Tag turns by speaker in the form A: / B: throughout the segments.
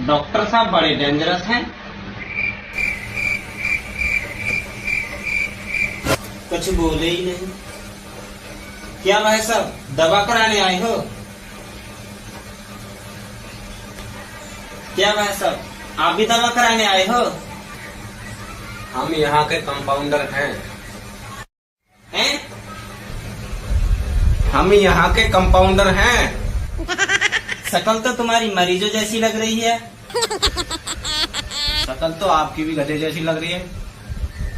A: Doctor साहब बड़े dangerous हैं। कुछ बोले ही नहीं। क्या भाई साहब दवा कराने आए हो? क्या भाई साहब आप भी दवा कराने आए हो?
B: हम यहाँ के कंपाउंडर हैं।
A: हैं?
B: हम यहाँ के कंपाउंडर हैं।
A: शकल तो तुम्हारी मरीजों जैसी लग रही है।
B: शक्ल तो आपकी भी गधे जैसी लग रही है।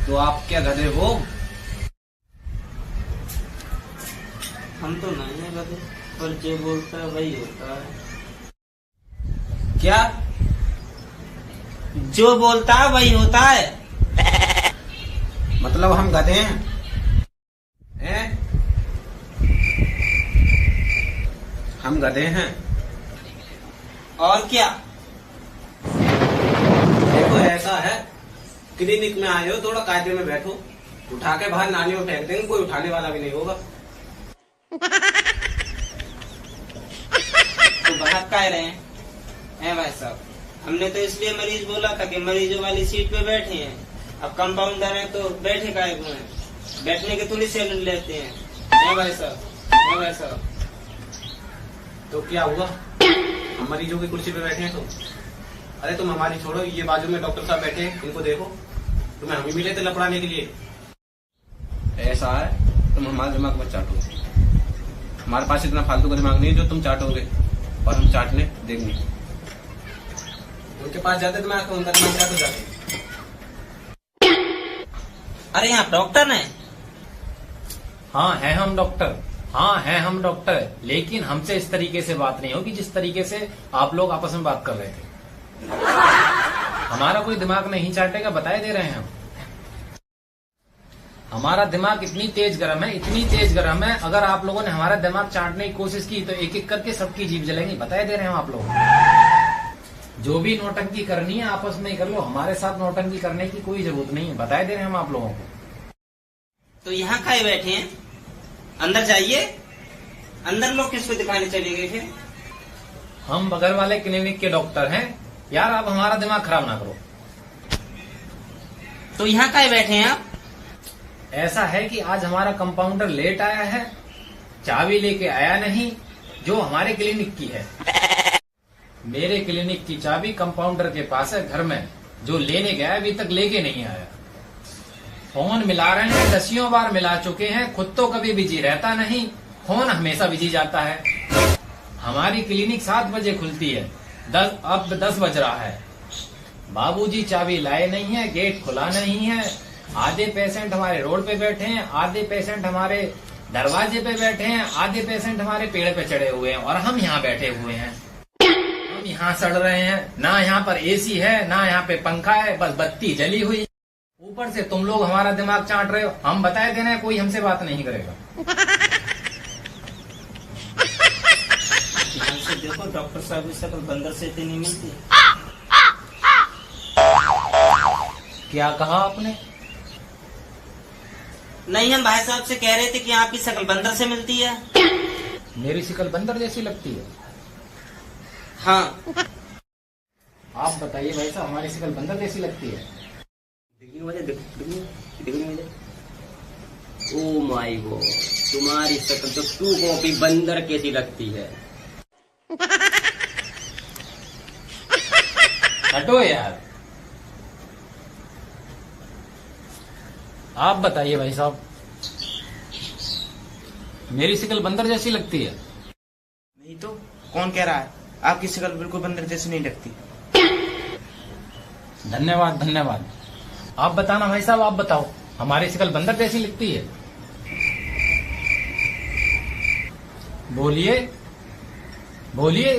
B: तो आप क्या गधे हो?
A: हम तो नहीं है गधे, पर जो बोलता है वही होता है।
B: क्या?
A: जो बोलता है वही होता है।
B: मतलब हम गधे हैं? हैं? हम गधे हैं।
A: और क्या?
B: देखो ऐसा है, क्लिनिक में आए हो, थोड़ा कायदे में बैठो। उठा के बाहर नाली में फेंक देंगे, कोई उठाने वाला भी नहीं होगा।
A: तो बाहर कह रहे हैं भाई साहब? हमने तो इसलिए मरीज बोला था कि मरीजों वाली सीट पे बैठे हैं। अब कंपाउंडर हैं तो बैठे काहे को हैं? बैठने के थोड़ी सैलून लेते हैं भाई साहब। भाई साहब
B: तो क्या हुआ? हम मरीजों की कुर्सी पे बैठे हैं तो? अरे तुम हमारी छोड़ो, ये बाजू में डॉक्टर साहब बैठे हैं, इनको देखो। तुम्हें हम ही मिले थे लपड़ाने के लिए। ऐसा है, तुम हमारा दिमाग मत चाटो। हमारे पास इतना फालतू का दिमाग नहीं है जो तुम चाटोगे, और हम चाटने देंगे। उनके पास जाते दिमाग तो उनका दिमाग चाटो जाते।
A: अरे आप डॉक्टर हैं?
C: हाँ है हम डॉक्टर। हाँ है हम डॉक्टर, लेकिन हमसे इस तरीके से बात नहीं होगी जिस तरीके से आप लोग आपस में बात कर रहे थे। हमारा कोई दिमाग नहीं चाटेगा, बताए दे रहे हैं हम। हमारा दिमाग इतनी तेज गर्म है, इतनी तेज गर्म है, अगर आप लोगों ने हमारा दिमाग चाटने की कोशिश की तो एक एक करके सबकी जीभ जलेंगी, बताए दे रहे हैं हम आप लोग। जो भी नौटंकी करनी है आपस में ही कर लो, हमारे साथ नौटंकी करने की कोई जरूरत नहीं है, बताए दे रहे हैं हम आप लोगों को।
A: तो यहाँ खाए बैठे हैं, अंदर जाइए। अंदर लोग किसको दिखाने चले गए थे?
C: हम बगल वाले क्लिनिक के डॉक्टर हैं यार, आप हमारा दिमाग खराब ना करो।
A: तो यहाँ खाए बैठे हैं आप?
C: ऐसा है कि आज हमारा कंपाउंडर लेट आया है, चाबी लेके आया नहीं, जो हमारे क्लिनिक की है। मेरे क्लिनिक की चाबी कंपाउंडर के पास है घर में, जो लेने गया अभी तक लेके नहीं आया। फोन मिला रहे हैं, दसियों बार मिला चुके हैं, खुद तो कभी बिजी रहता नहीं, फोन हमेशा बिजी जाता है। हमारी क्लिनिक 7 बजे खुलती है, अब 10 बज रहा है। बाबूजी चाबी लाए नहीं है, गेट खुला नहीं है। आधे पेशेंट हमारे रोड पे बैठे हैं, आधे पेशेंट हमारे दरवाजे पे बैठे हैं, आधे पेशेंट हमारे पेड़ पे चढ़े हुए हैं, और हम यहाँ बैठे हुए हैं। हम यहाँ सड़ रहे हैं, ना यहाँ पर एसी है, ना यहाँ पे पंखा है, बस बत्ती जली हुई। ऊपर से तुम लोग हमारा दिमाग चाट रहे हो। हम बताए दे रहे हैं, कोई हमसे बात नहीं करेगा।
A: ध्यान से देखो, डॉक्टर साहब की शक्ल बंदर से इतनी नहीं मिलती।
C: क्या कहा आपने?
A: नहीं, हम भाई साहब से कह रहे थे कि आपकी शक्ल बंदर से मिलती है।
C: मेरी शक्ल बंदर जैसी लगती है?
A: हाँ।
C: आप बताइए भाई साहब, हमारी शक्ल बंदर जैसी लगती है?
D: ओ माय गॉड, तुम्हारी शक्ल तो 2 कॉपी बंदर कैसी लगती है।
C: हटो यार। आप बताइए भाई साहब, मेरी शक्ल बंदर जैसी लगती है?
E: नहीं तो कौन कह रहा है? आपकी शक्ल बिल्कुल बंदर जैसी नहीं लगती।
C: धन्यवाद धन्यवाद। आप बताना भाई साहब, आप बताओ, हमारी शक्ल बंदर जैसी लगती है? बोलिए बोलिए,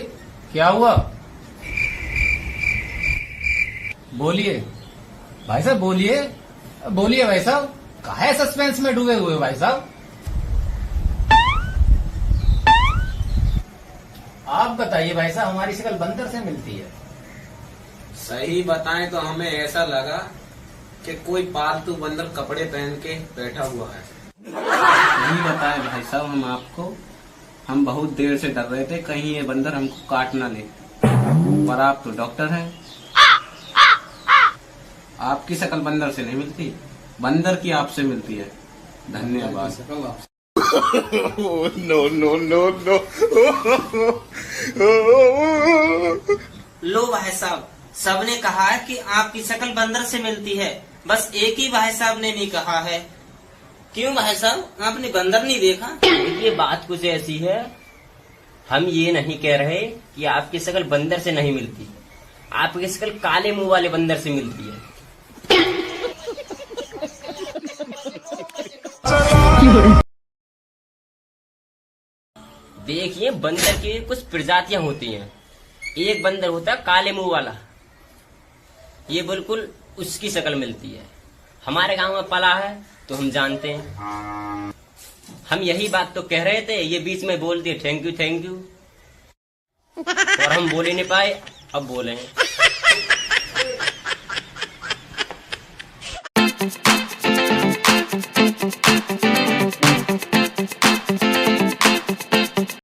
C: क्या हुआ? बोलिए भाई साहब, बोलिए बोलिए भाई साहब, काहे सस्पेंस में डूबे हुए हो भाई साहब? आप बताइए भाई साहब, हमारी शक्ल बंदर से मिलती है?
B: सही बताएं तो हमें ऐसा लगा कि कोई पालतू बंदर कपड़े पहन के बैठा हुआ है।
D: नहीं बताए भाई साहब हम आपको, हम बहुत देर से डर रहे थे कहीं ये बंदर हमको काट ना ले।
B: पर आप तो डॉक्टर हैं। आपकी शक्ल बंदर से नहीं मिलती, बंदर की आपसे मिलती है। धन्यवाद।
A: लो भाई साहब, सबने कहा है कि आपकी शक्ल बंदर से मिलती है, बस एक ही भाई साहब ने नहीं कहा है। क्यों भाई साहब, आपने बंदर नहीं देखा?
D: ये बात कुछ ऐसी है, हम ये नहीं कह रहे कि आपकी शक्ल बंदर से नहीं मिलती, आपकी शक्ल काले मुंह वाले बंदर से मिलती है। देखिए, बंदर की कुछ प्रजातियां होती हैं। एक बंदर होता है काले मुंह वाला, ये बिल्कुल उसकी शक्ल मिलती है। हमारे गांव में पला है तो हम जानते हैं। हम यही बात तो कह रहे थे, ये बीच में बोल दिए थैंक यू, और हम बोल ही नहीं पाए, अब बोले हैं।